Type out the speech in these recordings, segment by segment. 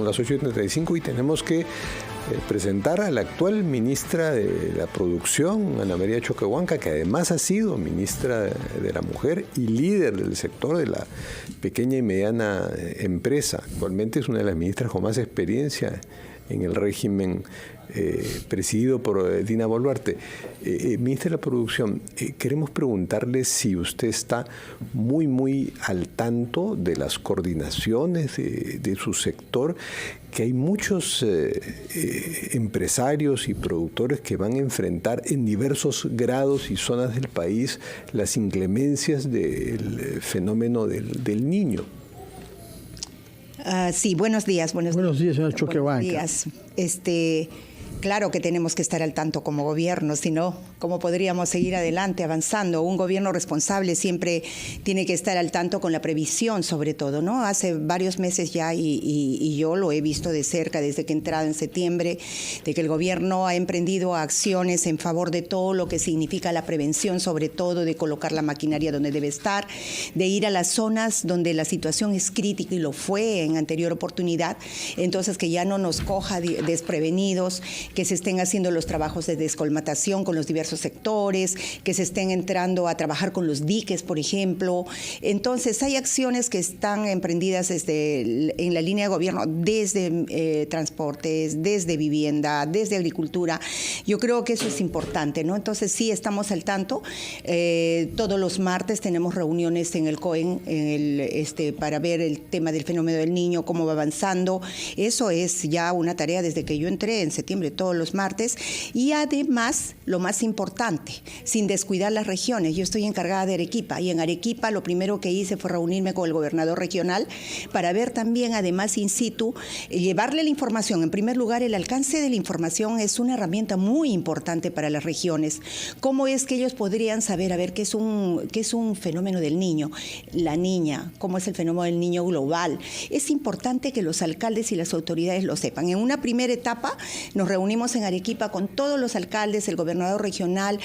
Son las 8:35 y tenemos que presentar a la actual ministra de la Producción, Ana María Choquehuanca, que además ha sido ministra de la Mujer y líder del sector de la pequeña y mediana empresa. Actualmente es una de las ministras con más experiencia en el régimen presidido por Dina Boluarte. Ministra de la Producción, queremos preguntarle si usted está muy al tanto de las coordinaciones de su sector, que hay muchos empresarios y productores que van a enfrentar en diversos grados y zonas del país las inclemencias del fenómeno del niño. Sí, buenos días. Buenos días, señora Choquehuanca. Buenos días. Claro que tenemos que estar al tanto como gobierno, si no, ¿cómo podríamos seguir adelante, avanzando? Un gobierno responsable siempre tiene que estar al tanto con la previsión, sobre todo, ¿no? Hace varios meses ya, y yo lo he visto de cerca desde que he entrado en septiembre, de que el gobierno ha emprendido acciones en favor de todo lo que significa la prevención, sobre todo de colocar la maquinaria donde debe estar, de ir a las zonas donde la situación es crítica, y lo fue en anterior oportunidad, entonces que ya no nos coja desprevenidos, que se estén haciendo los trabajos de descolmatación con los diversos sectores, que se estén entrando a trabajar con los diques, por ejemplo. Entonces, hay acciones que están emprendidas en la línea de gobierno, desde transportes, desde vivienda, desde agricultura. Yo creo que eso es importante, ¿no? Entonces, sí, estamos al tanto. Todos los martes tenemos reuniones en el COEN para ver el tema del fenómeno del niño, cómo va avanzando. Eso es ya una tarea desde que yo entré en septiembre, todos los martes, y además, lo más importante, sin descuidar las regiones. Yo estoy encargada de Arequipa, y en Arequipa lo primero que hice fue reunirme con el gobernador regional para ver también, además, in situ, llevarle la información. En primer lugar, el alcance de la información es una herramienta muy importante para las regiones. ¿Cómo es que ellos podrían saber, a ver, qué es un fenómeno del niño, la niña, cómo es el fenómeno del niño global? Es importante que los alcaldes y las autoridades lo sepan. En una primera etapa nos reunimos en Arequipa con todos los alcaldes, el gobernador regional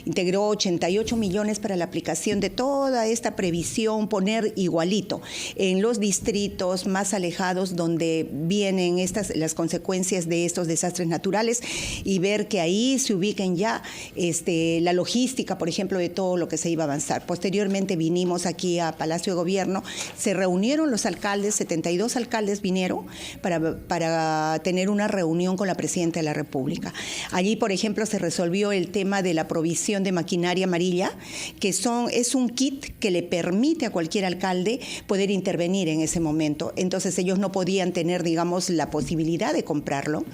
integró 88 millones para la aplicación de toda esta previsión, poner igualito en los distritos más alejados donde vienen las consecuencias de estos desastres naturales, y ver que ahí se ubiquen ya la logística, por ejemplo, de todo lo que se iba a avanzar. Posteriormente vinimos aquí a Palacio de Gobierno, se reunieron los alcaldes, 72 alcaldes vinieron para tener una reunión con la Presidenta de la República. Allí, por ejemplo, se resolvió el tema de la provisión de maquinaria amarilla, que es un kit que le permite a cualquier alcalde poder intervenir en ese momento. Entonces, ellos no podían tener, digamos, la posibilidad de comprarlo.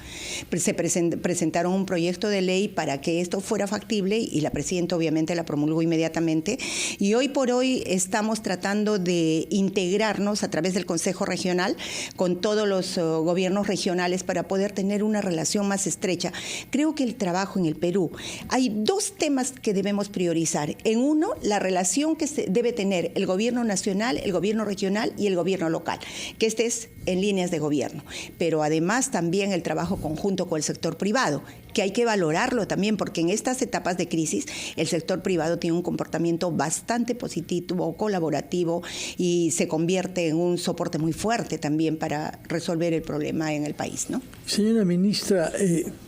Se presentaron un proyecto de ley para que esto fuera factible, y la Presidenta obviamente la promulgó inmediatamente. Y hoy por hoy estamos tratando de integrarnos a través del Consejo Regional con todos los gobiernos regionales para poder tener una relación más estrecha. Creo que el trabajo en el Perú, hay dos temas que debemos priorizar. En uno, la relación que debe tener el gobierno nacional, el gobierno regional y el gobierno local, que es en líneas de gobierno. Pero además también el trabajo conjunto con el sector privado, que hay que valorarlo también, porque en estas etapas de crisis el sector privado tiene un comportamiento bastante positivo, colaborativo, y se convierte en un soporte muy fuerte también para resolver el problema en el país, ¿no? Señora ministra,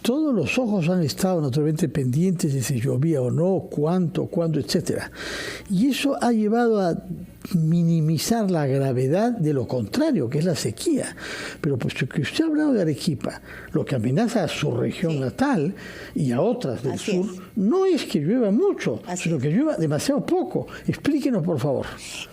todos los ojos han estado naturalmente pendientes de si llovía o no, cuánto, cuándo, etcétera. Y eso ha llevado a minimizar la gravedad de lo contrario, que es la sequía. Pero puesto que usted ha hablado de Arequipa, lo que amenaza a su región natal y a otras del sur, no es que llueva mucho, sino que llueva demasiado poco. Explíquenos, por favor.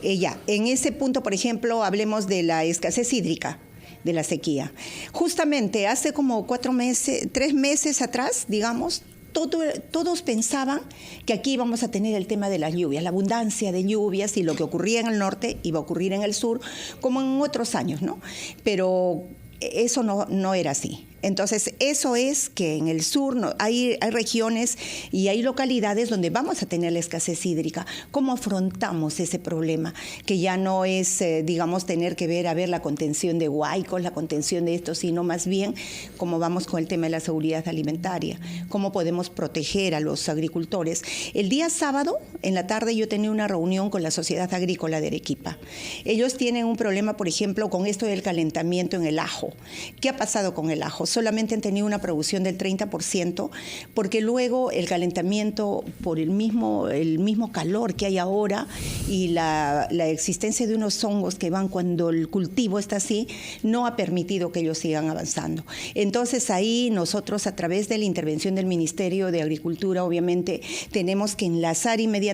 En ese punto, por ejemplo, hablemos de la escasez hídrica, de la sequía. Justamente hace como 3 meses atrás, digamos, todos pensaban que aquí íbamos a tener el tema de las lluvias, la abundancia de lluvias, y lo que ocurría en el norte iba a ocurrir en el sur, como en otros años, ¿no? Pero eso no era así. Entonces, eso es que en el sur hay regiones y hay localidades donde vamos a tener la escasez hídrica. ¿Cómo afrontamos ese problema? Que ya no es, digamos, tener que ver la contención de huaicos, la contención de esto, sino más bien cómo vamos con el tema de la seguridad alimentaria, cómo podemos proteger a los agricultores. El día sábado, en la tarde, yo tenía una reunión con la Sociedad Agrícola de Arequipa. Ellos tienen un problema, por ejemplo, con esto del calentamiento en el ajo. ¿Qué ha pasado con el ajo? Solamente han tenido una producción del 30%, porque luego el calentamiento por el mismo calor que hay ahora y la existencia de unos hongos que van cuando el cultivo está así, no ha permitido que ellos sigan avanzando. Entonces ahí nosotros, a través de la intervención del Ministerio de Agricultura, obviamente tenemos que enlazar inmediatamente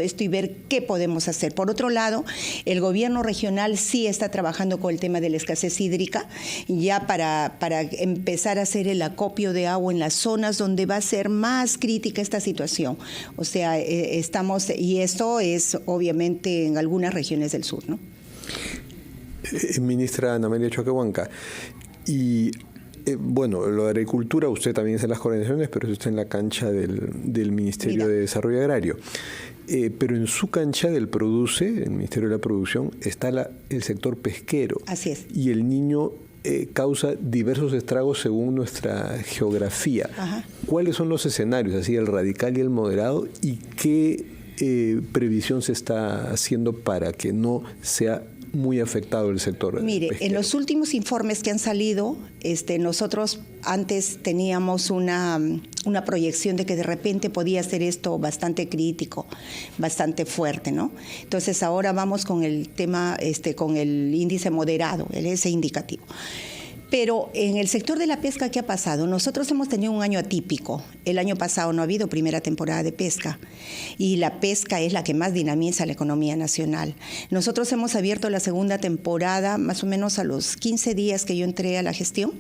esto y ver qué podemos hacer. Por otro lado, el gobierno regional sí está trabajando con el tema de la escasez hídrica, ya para empezar a hacer el acopio de agua en las zonas donde va a ser más crítica esta situación. O sea, y esto es obviamente en algunas regiones del sur, ¿no? Ministra Ana María Choquehuanca, y bueno, lo de agricultura, usted también está en las coordinaciones, pero usted está en la cancha del Ministerio de Desarrollo Agrario. Pero en su cancha del PRODUCE, el Ministerio de la Producción, está el sector pesquero. Así es. Y el niño causa diversos estragos según nuestra geografía. Ajá. ¿Cuáles son los escenarios, así el radical y el moderado, y qué previsión se está haciendo para que no sea muy afectado el sector? Mire, pesquero? En los últimos informes que han salido, nosotros antes teníamos una proyección de que de repente podía ser esto bastante crítico, bastante fuerte, ¿no? Entonces ahora vamos con el tema, con el índice moderado, ese indicativo. Pero en el sector de la pesca, ¿qué ha pasado? Nosotros hemos tenido un año atípico. El año pasado no ha habido primera temporada de pesca y la pesca es la que más dinamiza la economía nacional. Nosotros hemos abierto la segunda temporada más o menos a los 15 días que yo entré a la gestión.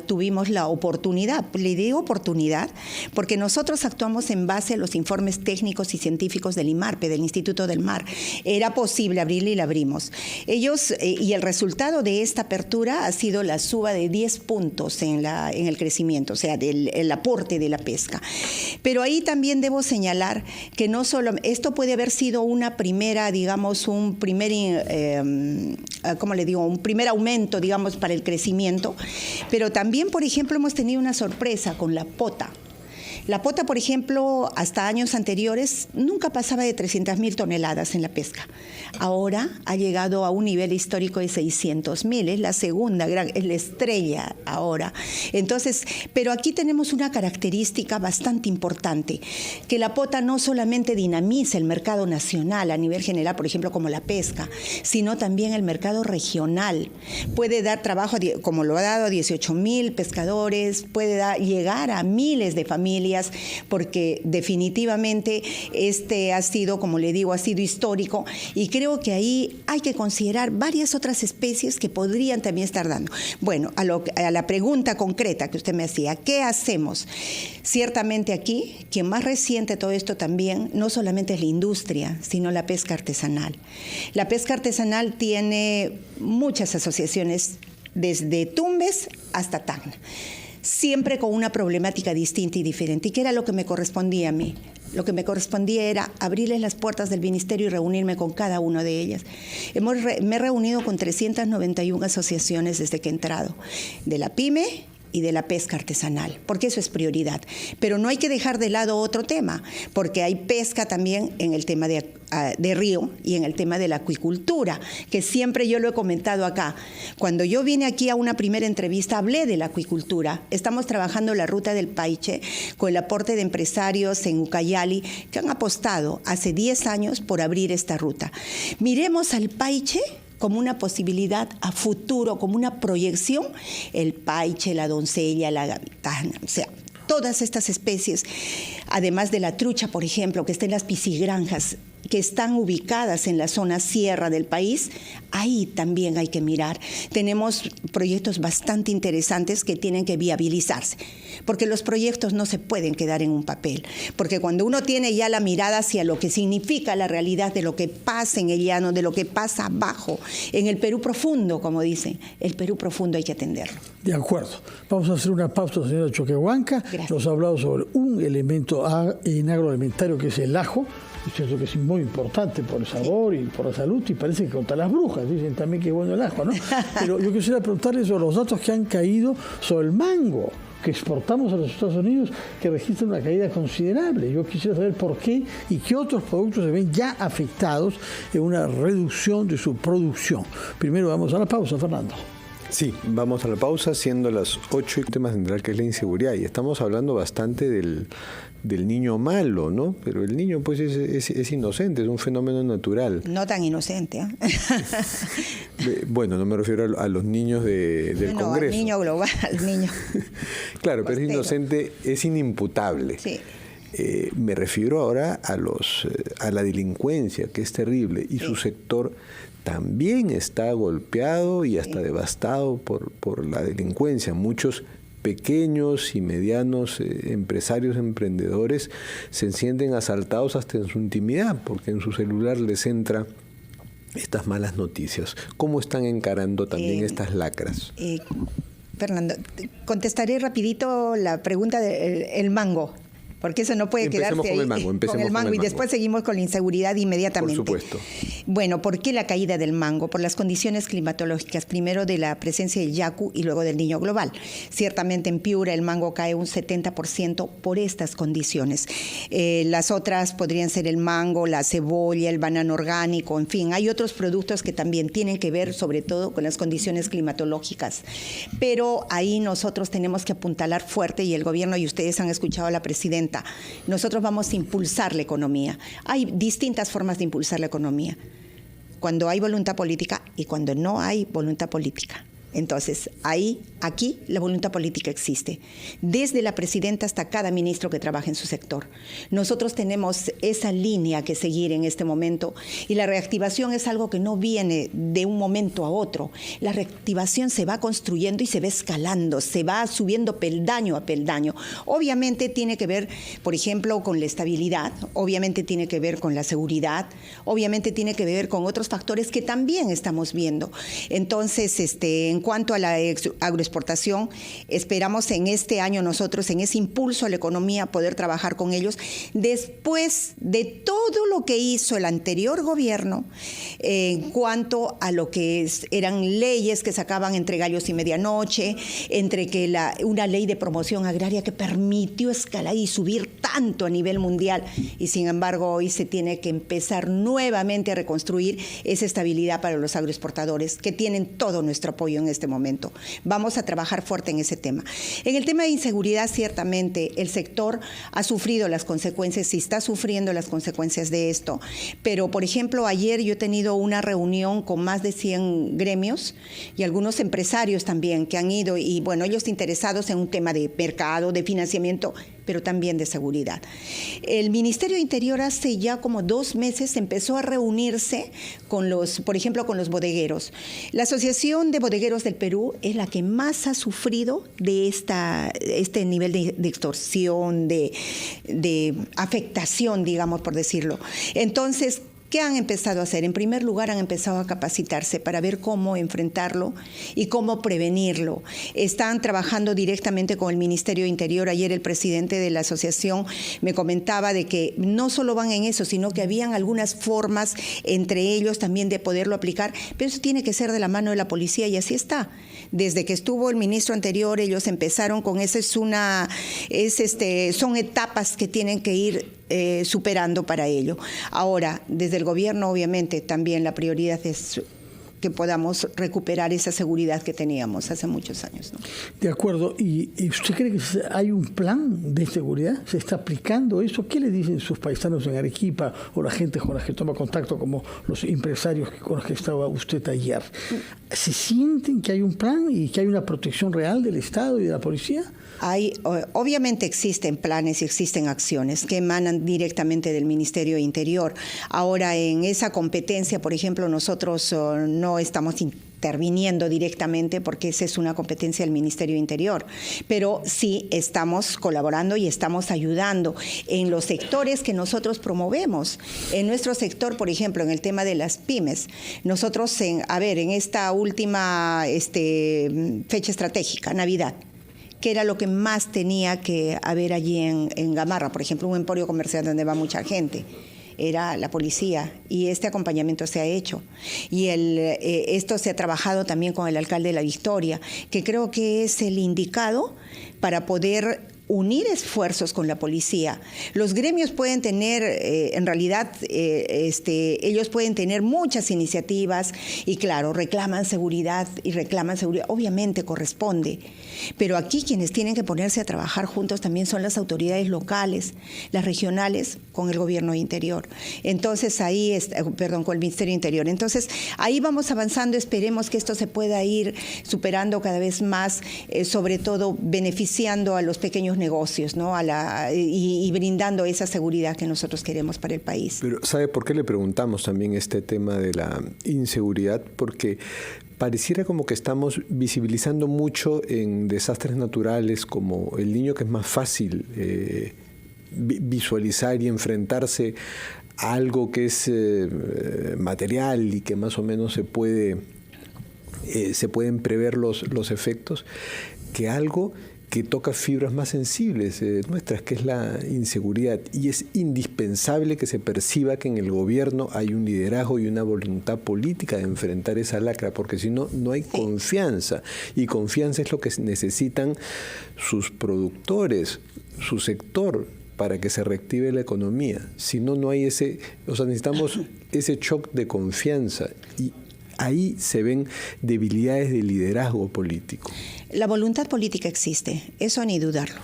Tuvimos la oportunidad, le digo oportunidad, porque nosotros actuamos en base a los informes técnicos y científicos del IMARPE, del Instituto del Mar. Era posible abrirla y la abrimos. Ellos, y el resultado de esta apertura ha sido la suba de 10 puntos en el crecimiento, o sea, el aporte de la pesca. Pero ahí también debo señalar que no solo, esto puede haber sido una primera, digamos, un primer aumento, digamos, para el crecimiento, pero también, por ejemplo, hemos tenido una sorpresa con la pota. La pota, por ejemplo, hasta años anteriores nunca pasaba de 300.000 toneladas en la pesca. Ahora ha llegado a un nivel histórico de 600.000, es la segunda es la estrella ahora. Entonces, pero aquí tenemos una característica bastante importante, que la pota no solamente dinamiza el mercado nacional a nivel general, por ejemplo, como la pesca, sino también el mercado regional. Puede dar trabajo, como lo ha dado a 18.000 pescadores, puede llegar a miles de familias, porque definitivamente ha sido, como le digo, ha sido histórico, y creo que ahí hay que considerar varias otras especies que podrían también estar dando. Bueno, a la pregunta concreta que usted me hacía, ¿qué hacemos? Ciertamente aquí, quien más resiente todo esto también, no solamente es la industria, sino la pesca artesanal. La pesca artesanal tiene muchas asociaciones, desde Tumbes hasta Tacna, siempre con una problemática distinta y diferente. ¿Y qué era lo que me correspondía a mí? Lo que me correspondía era abrirles las puertas del ministerio y reunirme con cada una de ellas. Me he reunido con 391 asociaciones desde que he entrado, de la PYME y de la pesca artesanal, porque eso es prioridad. Pero no hay que dejar de lado otro tema, porque hay pesca también en el tema de río y en el tema de la acuicultura, que siempre yo lo he comentado acá. Cuando yo vine aquí a una primera entrevista, hablé de la acuicultura. Estamos trabajando la ruta del Paiche con el aporte de empresarios en Ucayali que han apostado hace 10 años por abrir esta ruta. Miremos al Paiche como una posibilidad a futuro, como una proyección, el paiche, la doncella, la gavitana, o sea, todas estas especies, además de la trucha, por ejemplo, que está en las piscigranjas, que están ubicadas en la zona sierra del país, ahí también hay que mirar. Tenemos proyectos bastante interesantes que tienen que viabilizarse, porque los proyectos no se pueden quedar en un papel, porque cuando uno tiene ya la mirada hacia lo que significa la realidad de lo que pasa en el llano, de lo que pasa abajo, en el Perú profundo, como dicen, el Perú profundo hay que atenderlo. De acuerdo. Vamos a hacer una pausa, señora Choquehuanca. Nos ha hablado sobre un elemento en agroalimentario que es el ajo. Es cierto que es muy importante por el sabor y por la salud, y parece que contra las brujas dicen también que es bueno el ajo, ¿no? Pero yo quisiera preguntarles sobre los datos que han caído sobre el mango que exportamos a los Estados Unidos, que registra una caída considerable. Yo quisiera saber por qué y qué otros productos se ven ya afectados en una reducción de su producción. Primero vamos a la pausa, Fernando. Sí, vamos a la pausa, siendo las 8 y el tema central que es la inseguridad. Y estamos hablando bastante del niño malo, ¿no? Pero el niño pues es inocente, es un fenómeno natural. No tan inocente, ¿eh? Bueno, no me refiero a los niños del Congreso. Al niño global, al niño. Claro, pero es inocente, es inimputable. Sí. Me refiero ahora a la delincuencia, que es terrible, y su sector también está golpeado y hasta devastado por la delincuencia. Muchos pequeños y medianos empresarios, emprendedores, se sienten asaltados hasta en su intimidad, porque en su celular les entra estas malas noticias. ¿Cómo están encarando también estas lacras? Fernando, contestaré rapidito la pregunta del mango, porque eso no puede quedarse ahí. Con el mango y después seguimos con la inseguridad inmediatamente. Por supuesto. Bueno, ¿por qué la caída del mango? Por las condiciones climatológicas, primero de la presencia del yacu y luego del niño global. Ciertamente en Piura el mango cae un 70% por estas condiciones. Las otras podrían ser el mango, la cebolla, el banano orgánico, en fin, hay otros productos que también tienen que ver sobre todo con las condiciones climatológicas. Pero ahí nosotros tenemos que apuntalar fuerte, y el gobierno, y ustedes han escuchado a la presidenta, nosotros vamos a impulsar la economía. Hay distintas formas de impulsar la economía, cuando hay voluntad política y cuando no hay voluntad política. Entonces, aquí la voluntad política existe, desde la presidenta hasta cada ministro que trabaja en su sector. Nosotros tenemos esa línea que seguir en este momento, y la reactivación es algo que no viene de un momento a otro. La reactivación se va construyendo y se va escalando, se va subiendo peldaño a peldaño. Obviamente tiene que ver, por ejemplo, con la estabilidad, obviamente tiene que ver con la seguridad, obviamente tiene que ver con otros factores que también estamos viendo. Entonces, en cuanto a la agroexportación, esperamos en este año nosotros, en ese impulso a la economía, poder trabajar con ellos después de todo lo que hizo el anterior gobierno en cuanto a lo que eran leyes que sacaban entre gallos y medianoche, entre que una ley de promoción agraria que permitió escalar y subir tanto a nivel mundial, y sin embargo hoy se tiene que empezar nuevamente a reconstruir esa estabilidad para los agroexportadores, que tienen todo nuestro apoyo en este momento. Vamos a trabajar fuerte en ese tema. En el tema de inseguridad, ciertamente el sector ha sufrido las consecuencias y está sufriendo las consecuencias de esto. Pero, por ejemplo, ayer yo he tenido una reunión con más de 100 gremios y algunos empresarios también que han ido, y bueno, ellos interesados en un tema de mercado, de financiamiento, pero también de seguridad. El Ministerio de Interior hace ya como 2 meses empezó a reunirse con por ejemplo, con los bodegueros. La Asociación de Bodegueros del Perú es la que más ha sufrido de este nivel de extorsión, de afectación, digamos, por decirlo. Entonces, ¿qué han empezado a hacer? En primer lugar, han empezado a capacitarse para ver cómo enfrentarlo y cómo prevenirlo. Están trabajando directamente con el Ministerio de Interior. Ayer el presidente de la asociación me comentaba de que no solo van en eso, sino que habían algunas formas entre ellos también de poderlo aplicar, pero eso tiene que ser de la mano de la policía, y así está. Desde que estuvo el ministro anterior, ellos empezaron con eso. Son etapas que tienen que ir superando para ello. Ahora, desde el gobierno, obviamente, también la prioridad es que podamos recuperar esa seguridad que teníamos hace muchos años, ¿no? De acuerdo. ¿Y usted cree que hay un plan de seguridad? ¿Se está aplicando eso? ¿Qué le dicen sus paisanos en Arequipa o la gente con la que toma contacto, como los empresarios con los que estaba usted ayer? ¿Se sienten que hay un plan y que hay una protección real del Estado y de la policía? Obviamente existen planes y existen acciones que emanan directamente del Ministerio de Interior. Ahora, en esa competencia, por ejemplo, nosotros no estamos interviniendo directamente porque esa es una competencia del Ministerio de Interior, pero sí estamos colaborando y estamos ayudando en los sectores que nosotros promovemos. En nuestro sector, por ejemplo, en el tema de las pymes, nosotros, en esta última fecha estratégica, Navidad, que era lo que más tenía que haber allí en Gamarra, por ejemplo, un emporio comercial donde va mucha gente, era la policía, y este acompañamiento se ha hecho. Y esto se ha trabajado también con el alcalde de La Victoria, que creo que es el indicado para poder unir esfuerzos con la policía. Los gremios pueden tener, en realidad, ellos pueden tener muchas iniciativas y, claro, reclaman seguridad, obviamente corresponde. Pero aquí quienes tienen que ponerse a trabajar juntos también son las autoridades locales, las regionales, con el gobierno de Interior. Entonces, con el Ministerio de Interior. Entonces, ahí vamos avanzando, esperemos que esto se pueda ir superando cada vez más, sobre todo beneficiando a los pequeños negocios, ¿no? Y brindando esa seguridad que nosotros queremos para el país. Pero ¿sabe por qué le preguntamos también este tema de la inseguridad? Porque pareciera como que estamos visibilizando mucho en desastres naturales como El Niño, que es más fácil visualizar y enfrentarse a algo que es material y que más o menos se pueden prever los efectos, que algo que toca fibras más sensibles nuestras, que es la inseguridad. Y es indispensable que se perciba que en el gobierno hay un liderazgo y una voluntad política de enfrentar esa lacra, porque si no, no hay confianza. Y confianza es lo que necesitan sus productores, su sector, para que se reactive la economía. Si no, no hay necesitamos ese shock de confianza. Y ahí se ven debilidades de liderazgo político. La voluntad política existe, eso ni dudarlo.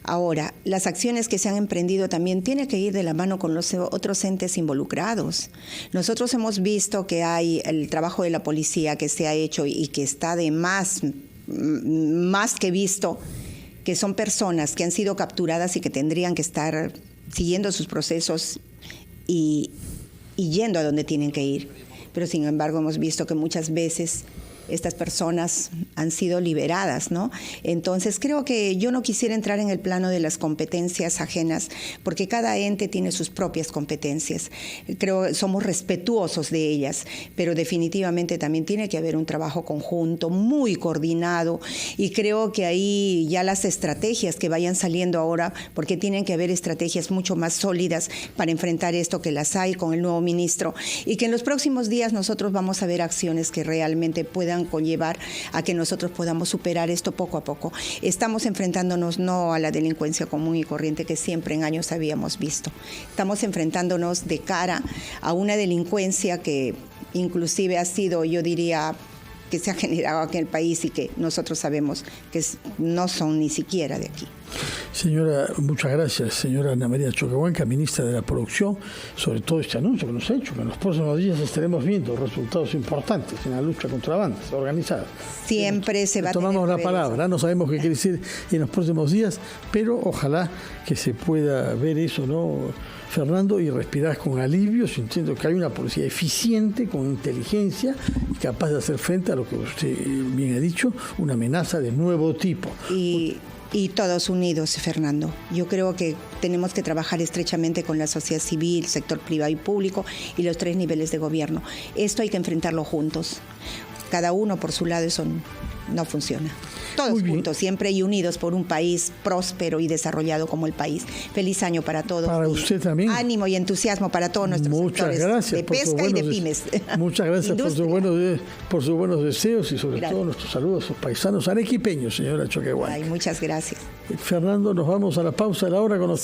Ahora, las acciones que se han emprendido también tienen que ir de la mano con los otros entes involucrados. Nosotros hemos visto que hay el trabajo de la policía que se ha hecho y que está de más que visto, que son personas que han sido capturadas y que tendrían que estar siguiendo sus procesos y yendo a donde tienen que ir. Pero sin embargo hemos visto que muchas veces estas personas han sido liberadas, ¿no? Entonces creo que yo no quisiera entrar en el plano de las competencias ajenas, porque cada ente tiene sus propias competencias. Creo que somos respetuosos de ellas, pero definitivamente también tiene que haber un trabajo conjunto, muy coordinado, y creo que ahí ya las estrategias que vayan saliendo ahora, porque tienen que haber estrategias mucho más sólidas para enfrentar esto, que las hay con el nuevo ministro, y que en los próximos días nosotros vamos a ver acciones que realmente puedan conllevar a que nosotros podamos superar esto poco a poco. Estamos enfrentándonos no a la delincuencia común y corriente que siempre en años habíamos visto. Estamos enfrentándonos de cara a una delincuencia que inclusive ha sido, yo diría, que se ha generado aquí en el país y que nosotros sabemos que no son ni siquiera de aquí. Señora, muchas gracias, señora Ana María Choquehuanca, ministra de la Producción, sobre todo este anuncio que nos ha hecho, que en los próximos días estaremos viendo resultados importantes en la lucha contra bandas organizadas. Siempre se va a tener. Tomamos la palabra, no sabemos qué quiere decir en los próximos días, pero ojalá que se pueda ver eso, ¿no, Fernando? Y respirar con alivio, sintiendo que hay una policía eficiente, con inteligencia y capaz de hacer frente a lo que usted bien ha dicho, una amenaza de nuevo tipo. Y todos unidos, Fernando. Yo creo que tenemos que trabajar estrechamente con la sociedad civil, sector privado y público y los 3 niveles de gobierno. Esto hay que enfrentarlo juntos. Cada uno por su lado, eso no funciona. Todos juntos, siempre y unidos por un país próspero y desarrollado como el país. Feliz año para todos. Para usted también. Ánimo y entusiasmo para todos nuestros sectores de pesca y de pymes. Muchas gracias por sus buenos deseos y sobre todo nuestros saludos a sus paisanos arequipeños, señora Choquehuanca. Muchas gracias. Fernando, nos vamos a la pausa de la hora con los